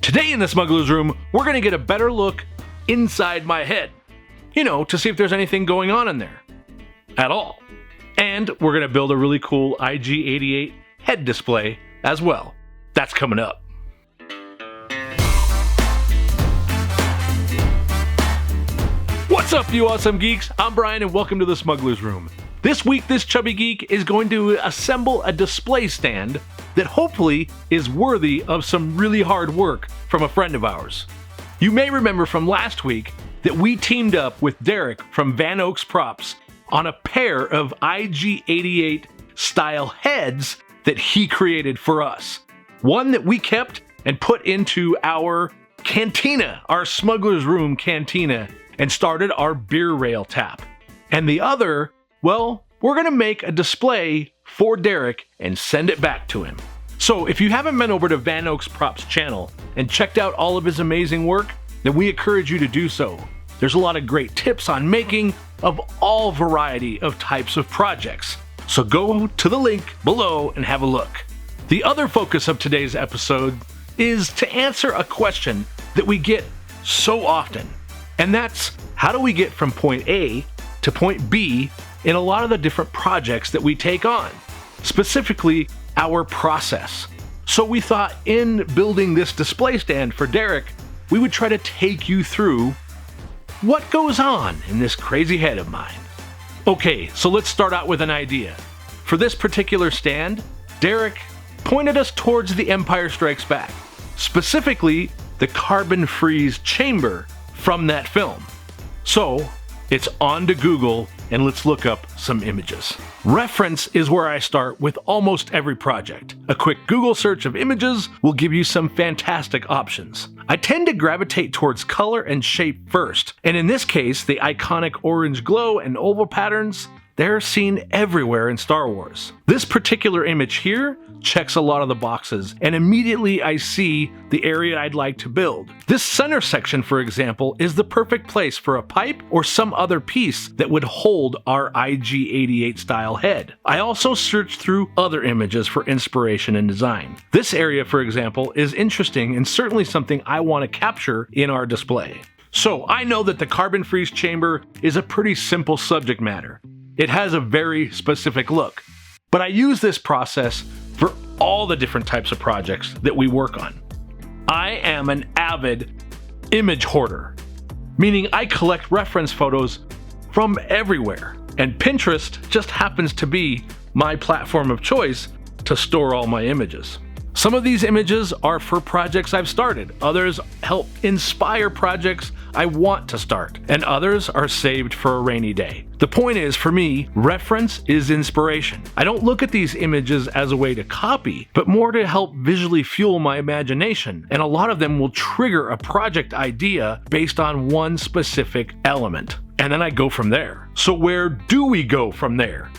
Today in the Smuggler's Room, we're going to get a better look inside my head. To see if there's anything going on in there. At all. And we're going to build a really cool IG88 head display as well. That's coming up. What's up, you awesome geeks? I'm Brian and welcome to the Smuggler's Room. This week, this chubby geek is going to assemble a display stand that hopefully is worthy of some really hard work from a friend of ours. You may remember from last week that we teamed up with Derek from Van Oaks Props on a pair of IG88 style heads that he created for us. One that we kept and put into our cantina, our Smuggler's Room cantina, and started our beer rail tap. And the other, well, we're gonna make a display for Derek and send it back to him. So if you haven't been over to Van Oaks Props channel and checked out all of his amazing work, then we encourage you to do so. There's a lot of great tips on making of all variety of types of projects. So go to the link below and have a look. The other focus of today's episode is to answer a question that we get so often. And that's, how do we get from point A to point B in a lot of the different projects that we take on? Specifically, our process. So we thought in building this display stand for Derek, we would try to take you through what goes on in this crazy head of mine. Okay, so let's start out with an idea. For this particular stand, Derek pointed us towards The Empire Strikes Back, specifically the carbon freeze chamber from that film. So it's on to Google and let's look up some images. Reference is where I start with almost every project. A quick Google search of images will give you some fantastic options. I tend to gravitate towards color and shape first, and in this case, the iconic orange glow and oval patterns, they're seen everywhere in Star Wars. This particular image here checks a lot of the boxes, and immediately I see the area I'd like to build. This center section, for example, is the perfect place for a pipe or some other piece that would hold our IG88 style head. I also searched through other images for inspiration and design. This area, for example, is interesting and certainly something I want to capture in our display. So I know that the carbon freeze chamber is a pretty simple subject matter. It has a very specific look, but I use this process for all the different types of projects that we work on. I am an avid image hoarder, meaning I collect reference photos from everywhere, and Pinterest just happens to be my platform of choice to store all my images. Some of these images are for projects I've started, others help inspire projects I want to start, and others are saved for a rainy day. The point is, for me, reference is inspiration. I don't look at these images as a way to copy, but more to help visually fuel my imagination, and a lot of them will trigger a project idea based on one specific element. And then I go from there. So where do we go from there?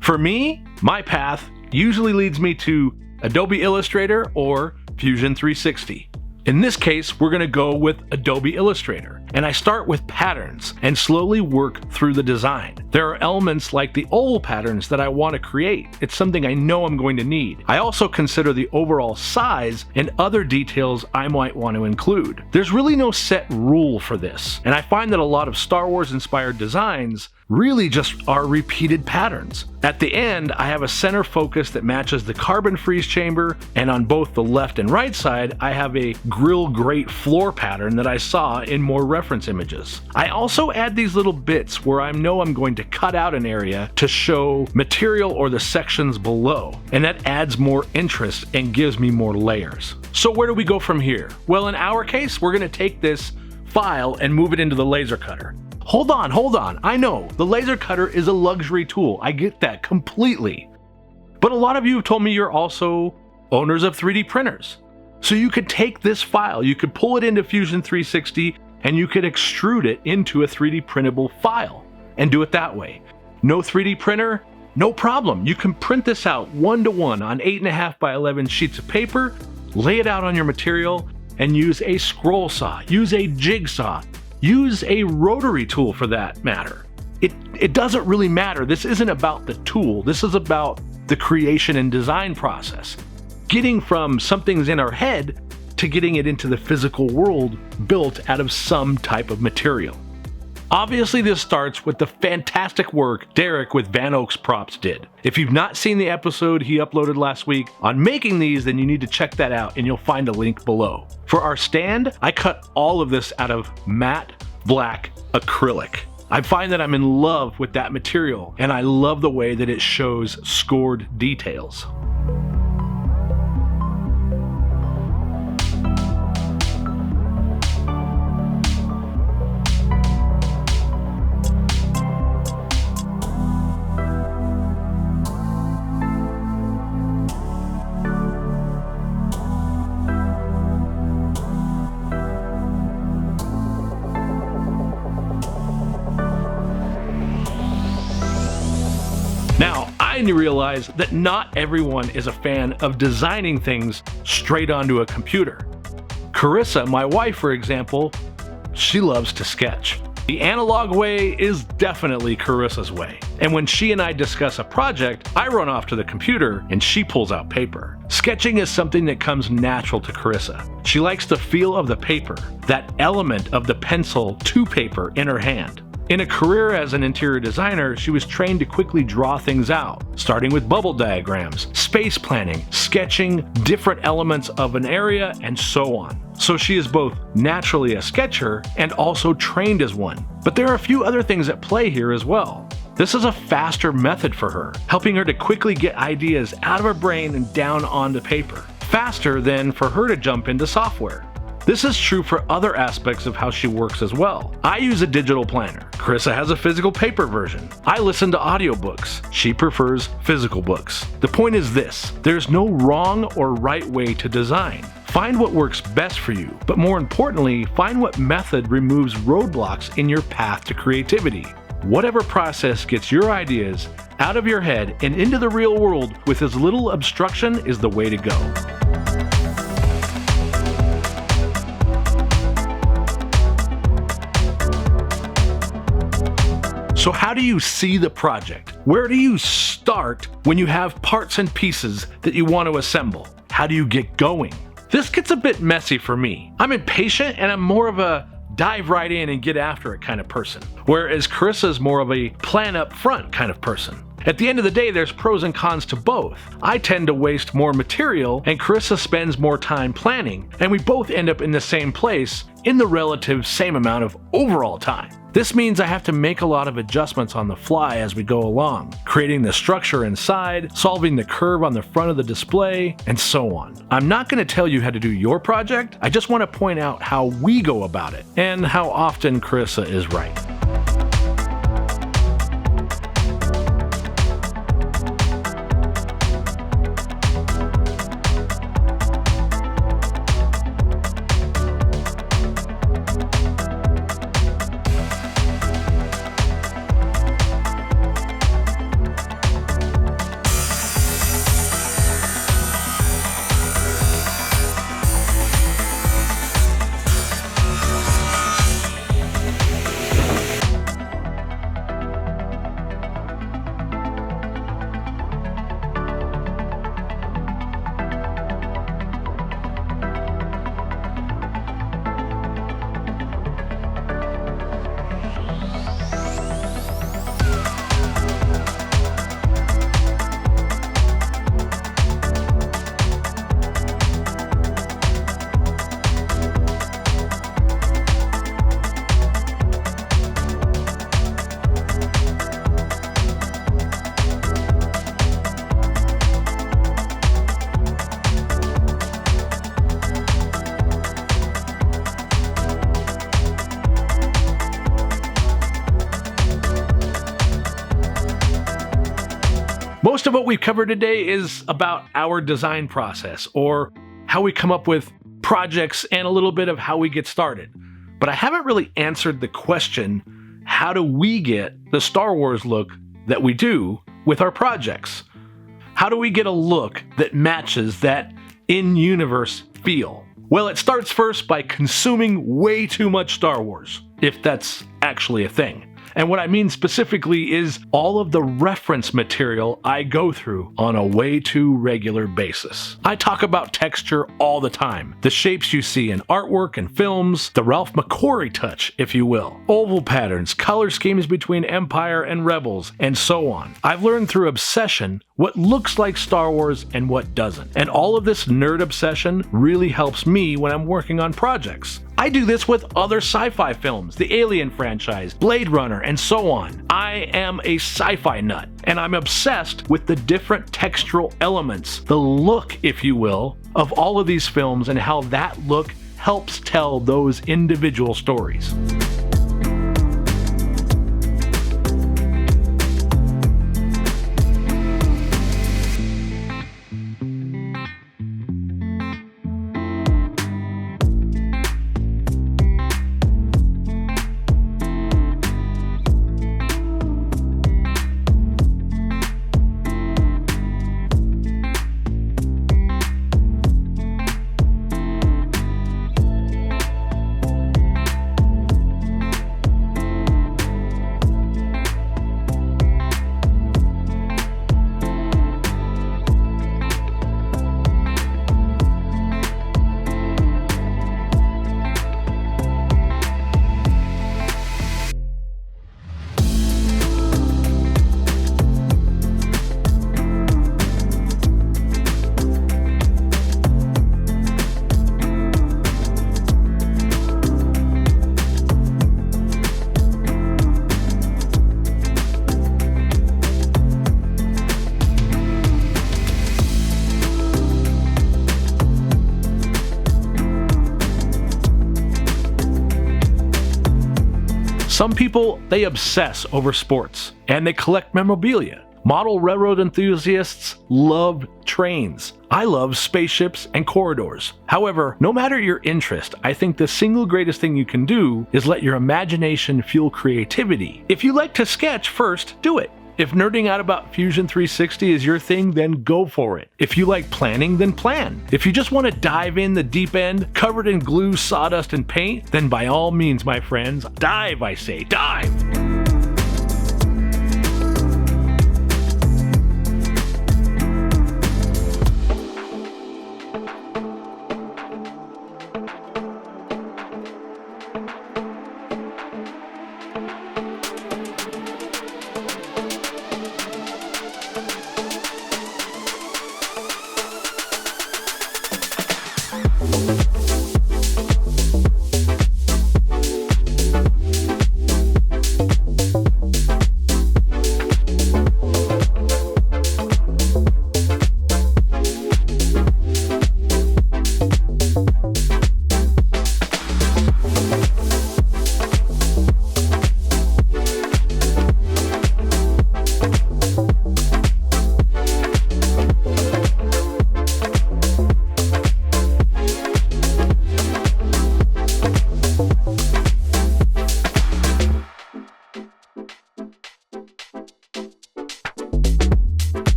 For me, my path usually leads me to Adobe Illustrator or Fusion 360. In this case, we're going to go with Adobe Illustrator, and I start with patterns and slowly work through the design. There are elements like the oval patterns that I want to create. It's something I know I'm going to need. I also consider the overall size and other details I might want to include. There's really no set rule for this, and I find that a lot of Star Wars inspired designs really just are repeated patterns. At the end, I have a center focus that matches the carbon freeze chamber, and on both the left and right side, I have a grill grate floor pattern that I saw in more reference images. I also add these little bits where I know I'm going to cut out an area to show material or the sections below, and that adds more interest and gives me more layers. So where do we go from here? Well, in our case, we're going to take this file and move it into the laser cutter. Hold on, I know, the laser cutter is a luxury tool, I get that completely. But a lot of you have told me you're also owners of 3D printers. So you could take this file, you could pull it into Fusion 360, and you could extrude it into a 3D printable file, and do it that way. No 3D printer? No problem, you can print this out one-to-one on 8.5 by 11 sheets of paper, lay it out on your material, and use a scroll saw, use a jigsaw, use a rotary tool for that matter. It doesn't really matter. This isn't about the tool. This is about the creation and design process. Getting from something's in our head to getting it into the physical world built out of some type of material. Obviously, this starts with the fantastic work Derek with Van Oaks Props did. If you've not seen the episode he uploaded last week on making these, then you need to check that out and you'll find a link below. For our stand, I cut all of this out of matte black acrylic. I find that I'm in love with that material, and I love the way that it shows scored details. Now, I realize that not everyone is a fan of designing things straight onto a computer. Carissa, my wife, for example, she loves to sketch. The analog way is definitely Carissa's way. And when she and I discuss a project, I run off to the computer and she pulls out paper. Sketching is something that comes natural to Carissa. She likes the feel of the paper, that element of the pencil to paper in her hand. In a career as an interior designer, she was trained to quickly draw things out, starting with bubble diagrams, space planning, sketching different elements of an area, and so on. So she is both naturally a sketcher and also trained as one. But there are a few other things at play here as well. This is a faster method for her, helping her to quickly get ideas out of her brain and down onto paper, faster than for her to jump into software. This is true for other aspects of how she works as well. I use a digital planner. Carissa has a physical paper version. I listen to audiobooks. She prefers physical books. The point is this: there's no wrong or right way to design. Find what works best for you, but more importantly, find what method removes roadblocks in your path to creativity. Whatever process gets your ideas out of your head and into the real world with as little obstruction is the way to go. So how do you see the project? Where do you start when you have parts and pieces that you want to assemble? How do you get going? This gets a bit messy for me. I'm impatient and I'm more of a dive right in and get after it kind of person, whereas Carissa's more of a plan up front kind of person. At the end of the day, there's pros and cons to both. I tend to waste more material and Carissa spends more time planning, and we both end up in the same place in the relative same amount of overall time. This means I have to make a lot of adjustments on the fly as we go along, creating the structure inside, solving the curve on the front of the display, and so on. I'm not going to tell you how to do your project, I just want to point out how we go about it, and how often Carissa is right. Most of what we've covered today is about our design process, or how we come up with projects and a little bit of how we get started. But I haven't really answered the question, how do we get the Star Wars look that we do with our projects? How do we get a look that matches that in-universe feel? Well, it starts first by consuming way too much Star Wars, if that's actually a thing. And what I mean specifically is all of the reference material I go through on a way too regular basis. I talk about texture all the time, the shapes you see in artwork and films, the Ralph McQuarrie touch, if you will, oval patterns, color schemes between Empire and Rebels, and so on. I've learned through obsession what looks like Star Wars and what doesn't. And all of this nerd obsession really helps me when I'm working on projects. I do this with other sci-fi films, the Alien franchise, Blade Runner, and so on. I am a sci-fi nut, and I'm obsessed with the different textural elements, the look, if you will, of all of these films and how that look helps tell those individual stories. Some people, they obsess over sports, and they collect memorabilia. Model railroad enthusiasts love trains. I love spaceships and corridors. However, no matter your interest, I think the single greatest thing you can do is let your imagination fuel creativity. If you like to sketch first, do it. If nerding out about Fusion 360 is your thing, then go for it. If you like planning, then plan. If you just want to dive in the deep end, covered in glue, sawdust, and paint, then by all means, my friends, dive, I say, dive!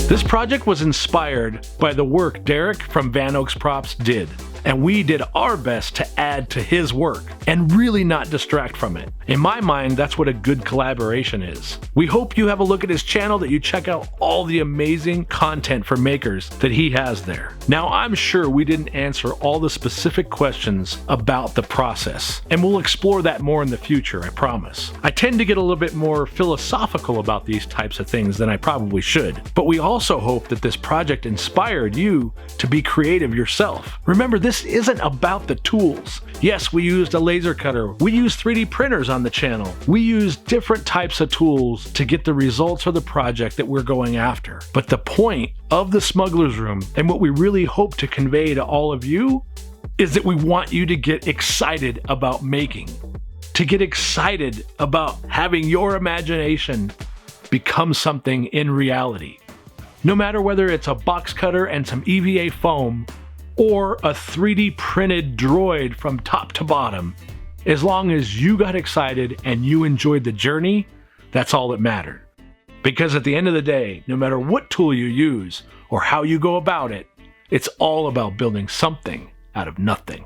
This project was inspired by the work Derek from Van Oaks Props did, and we did our best to add to his work and really not distract from it. In my mind, that's what a good collaboration is. We hope you have a look at his channel, that you check out all the amazing content for makers that he has there. Now, I'm sure we didn't answer all the specific questions about the process, and we'll explore that more in the future, I promise. I tend to get a little bit more philosophical about these types of things than I probably should, but we also hope that this project inspired you to be creative yourself. Remember, this this isn't about the tools. Yes, we used a laser cutter. We used 3D printers on the channel. We used different types of tools to get the results for the project that we're going after. But the point of the Smuggler's Room, and what we really hope to convey to all of you, is that we want you to get excited about making, to get excited about having your imagination become something in reality. No matter whether it's a box cutter and some EVA foam, or a 3D printed droid from top to bottom, as long as you got excited and you enjoyed the journey, that's all that mattered. Because at the end of the day, no matter what tool you use or how you go about it, it's all about building something out of nothing.